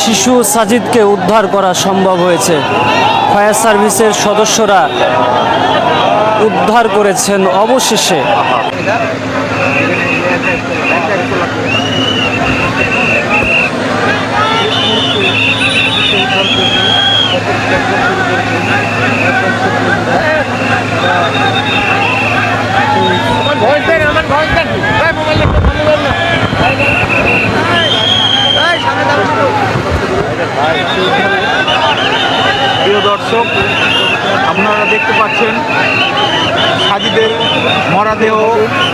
শিশু সাজিদকে উদ্ধার করা সম্ভব হয়েছে। ফায়ার সার্ভিসের সদস্যরা উদ্ধার করেছেন অবশেষে। প্রিয় দর্শক, আপনারা দেখতে পাচ্ছেন সাজিদের মরদেহ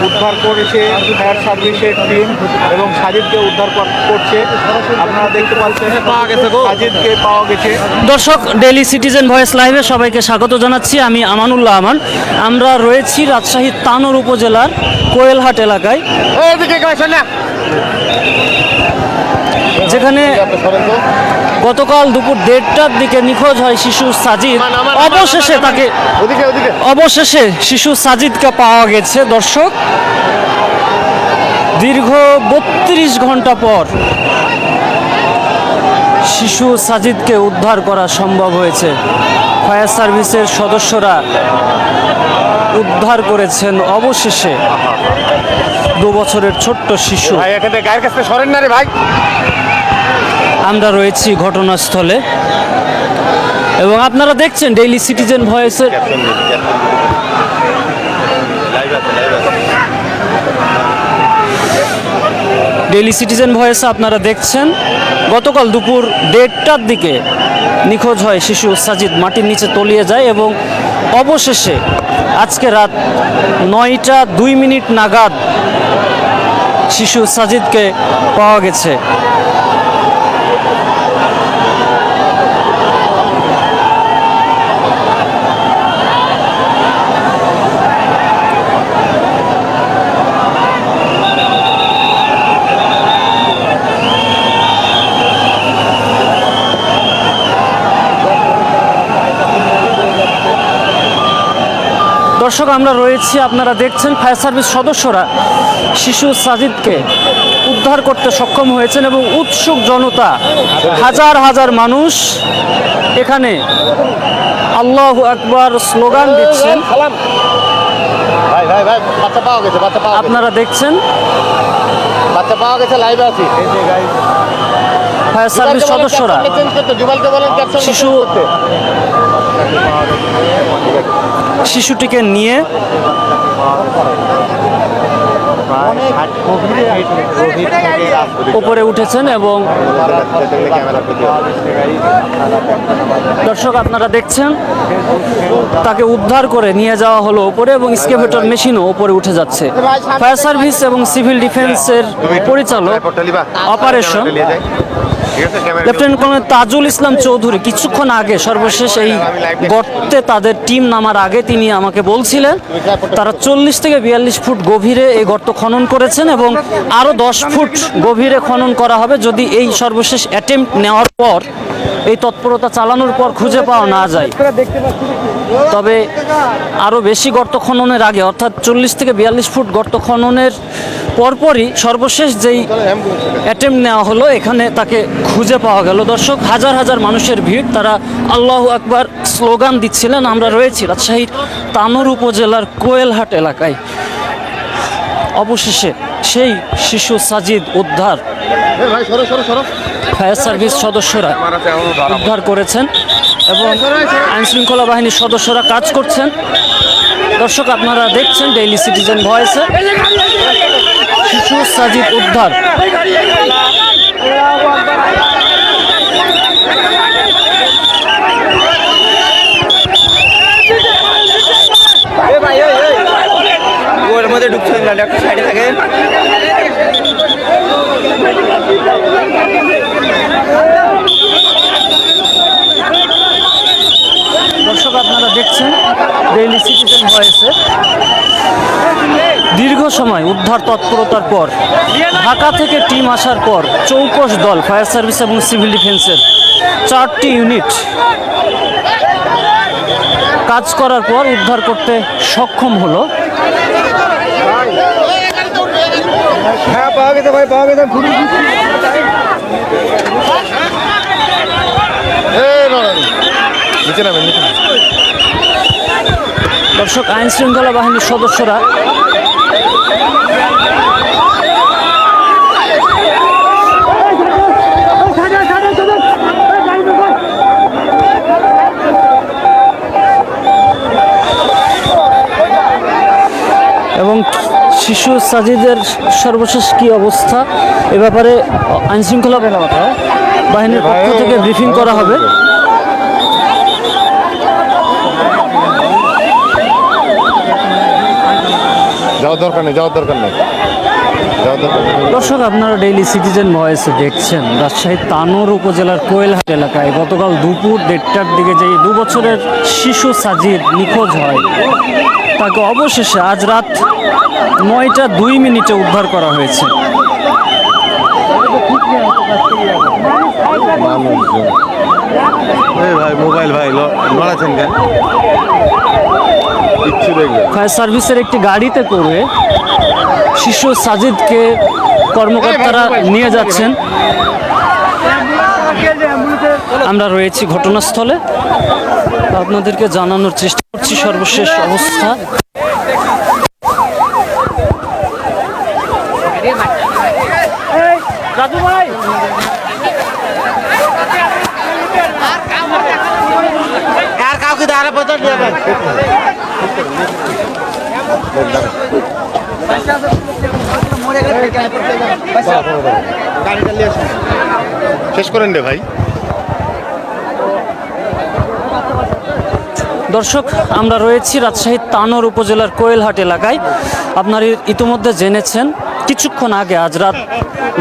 উদ্ধার করেছে ফায়ার সার্ভিসের টিম এবং সাজিদকে উদ্ধার করছে। আপনারা দেখতে পাচ্ছেন সাজিদকে পাওয়া গেছে। দর্শক, ডেইলি সিটিজেন ভয়েস লাইভে সবাইকে স্বাগত জানাচ্ছি। আমি আমানুল্লাহ আমান। আমরা রয়েছি রাজশাহীর তানোর উপজেলার কোয়েলহাট এলাকায়, যেখানে গতকাল দুপুর 1:30টার দিকে নিখোঁজ হয় শিশু সাজিদ। অবশেষে শিশু সাজিদকে পাওয়া গেছে। দর্শক, দীর্ঘ 32 ঘন্টা পর শিশু সাজিদকে উদ্ধার করা সম্ভব হয়েছে। ফায়ার সার্ভিসের সদস্যরা উদ্ধার করেছেন অবশেষে 2 বছরের ছোট্ট শিশু। আমরা রয়েছি ঘটনাস্থলে এবং আপনারা দেখছেন ডেইলি সিটিজেন ভয়েসের আপনারা দেখছেন গতকাল দুপুর 1:30টার দিকে নিখোঁজ হয় শিশু সাজিদ, মাটির নিচে তলিয়ে যায় এবং অবশেষে আজকে রাত 9:02 নাগাদ শিশু সাজিদকে পাওয়া গেছে। দর্শক, আমরা রয়েছি, আপনারা দেখছেন ফায়ার সার্ভিস সদস্যরা শিশু সাজিদকে উদ্ধার করতে সক্ষম হয়েছেন এবং উৎসুক জনতা, হাজার হাজার মানুষ এখানে আল্লাহু আকবার স্লোগান দিচ্ছেন। আপনারা দেখছেন ফায়ার সার্ভিস সদস্যরা শিশুটিকে নিয়ে উপরে উঠেছেন এবং দর্শক, আপনারা দেখছেন তাকে উদ্ধার করে নিয়ে যাওয়া হলো উপরে এবং এক্সকেভেটর মেশিনও উপরে উঠে যাচ্ছে। ফায়ার সার্ভিস এবং সিভিল ডিফেন্সের পরিচালক operation lieutenant colonel Tajul Islam Chowdhury কিছুক্ষণ আগে সর্বশেষ এই গর্তে তাদের টিম নামার আগে তিনি আমাকে বলছিলেন তারা 40 থেকে 42 ফুট গভীরে এই গর্ত খনন করেছেন এবং আরও 10 ফুট গভীরে খনন করা হবে যদি এই সর্বশেষ অ্যাটেম্প্ট নেওয়ার পর, এই তৎপরতা চালানোর পর খুঁজে পাওয়া না যায়। তবে আরও বেশি গর্ত খননের আগে, অর্থাৎ 40 থেকে 42 ফুট গর্ত খননের পরপরই সর্বশেষ যেই অ্যাটেম্প্ট নেওয়া হলো, এখানে তাকে খুঁজে পাওয়া গেল। দর্শক, হাজার হাজার মানুষের ভিড়, তারা আল্লাহু আকবার স্লোগান দিচ্ছিলেন। আমরা রয়েছি রাজশাহীর তানোর উপজেলার কোয়েলহাট এলাকায়। অবশেষে সেই শিশু সাজিদ উদ্ধার, ফায়ার সার্ভিস সদস্যরা উদ্ধার করেছেন এবং আইনশৃঙ্খলা বাহিনীর সদস্যরা কাজ করছেন। দর্শক, আপনারা দেখছেন ডেইলি সিটিজেন ভয়েসে শিশু সাজিদ উদ্ধার। দর্শক, আপনারা দেখছেন ডেইলি সিটিজেন ভয়েসে দীর্ঘ সময় উদ্ধার তৎপরতার পর ঢাকা থেকে টিম আসার পর চৌকস দল ফায়ার সার্ভিস এবং সিভিল ডিফেন্সের 4টি ইউনিট কাজ করার পর উদ্ধার করতে সক্ষম হলো। হ্যাঁ, পাওয়া গেছে ভাই, পাওয়া গেছে। দর্শক, আইন শৃঙ্খলা বাহিনীর সদস্যরা এবং শিশু সাজিদের সর্বশেষ কি অবস্থা এ ব্যাপারে আইন শৃঙ্খলা বাহিনীর পক্ষ থেকে ব্রিফিং করা হবে। যাওয়ার দরকার নেই, যাওয়ার দরকার নেই, যাওয়ার দরকার নেই। দর্শক, আপনারা ডেইলি সিটিজেন ভয়েসে দেখছেন রাজশাহী তানোর উপজেলার কোয়েলহাট এলাকায় গতকাল দুপুর 1:30টার দিকে যে 2 বছরের শিশু সাজিদ নিখোঁজ হয়, তাকে অবশেষে আজ রাত 9:02 উদ্ধার করা হয়েছে। এই ভাই মোবাইল ভাই লড়াচ্ছেন কেন? কিচ্ছু দেখবে ফায়ার সার্ভিসের একটি গাড়িতে করে শিশু সাজিদকে কর্মকর্তারা নিয়ে যাচ্ছেন। আমরা রয়েছি ঘটনাস্থলে, আপনাদেরকে জানানোর চেষ্টা করছি সর্বশেষ অবস্থা। রাজু ভাই, আর কাউকে দাঁড়া পর্যন্ত দেবেন। শেষ করেন রে ভাই। দর্শক, আমরা রয়েছি রাজশাহী তানোর উপজেলার কোয়েলহাট এলাকায়। আপনারা ইতিমধ্যে জেনেছেন কিছুক্ষণ আগে আজ রাত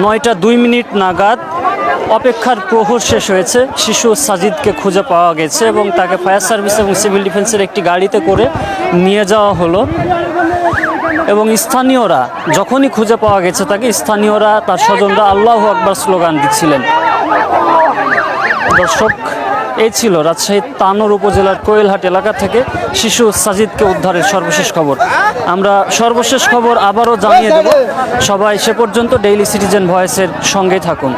9:02 নাগাদ অপেক্ষার প্রহর শেষ হয়েছে। শিশু সাজিদকে খুঁজে পাওয়া গেছে এবং তাকে ফায়ার সার্ভিস এবং সিভিল ডিফেন্সের একটি গাড়িতে করে নিয়ে যাওয়া হলো। এবং স্থানীয়রা যখনই খুঁজে পাওয়া গেছে তাকে, স্থানীয়রা তার স্বজনরা আল্লাহু আকবার স্লোগান দিচ্ছিলেন। দর্শক, এই ছিল রাজশাহী তানোর উপজেলার কোয়েলহাট এলাকা থেকে শিশু সাজিদকে উদ্ধারের সর্বশেষ খবর। আমরা সর্বশেষ খবর আবারও জানিয়ে দেব। সবাই সে পর্যন্ত ডেইলি সিটিজেন ভয়েসের সঙ্গে থাকুন।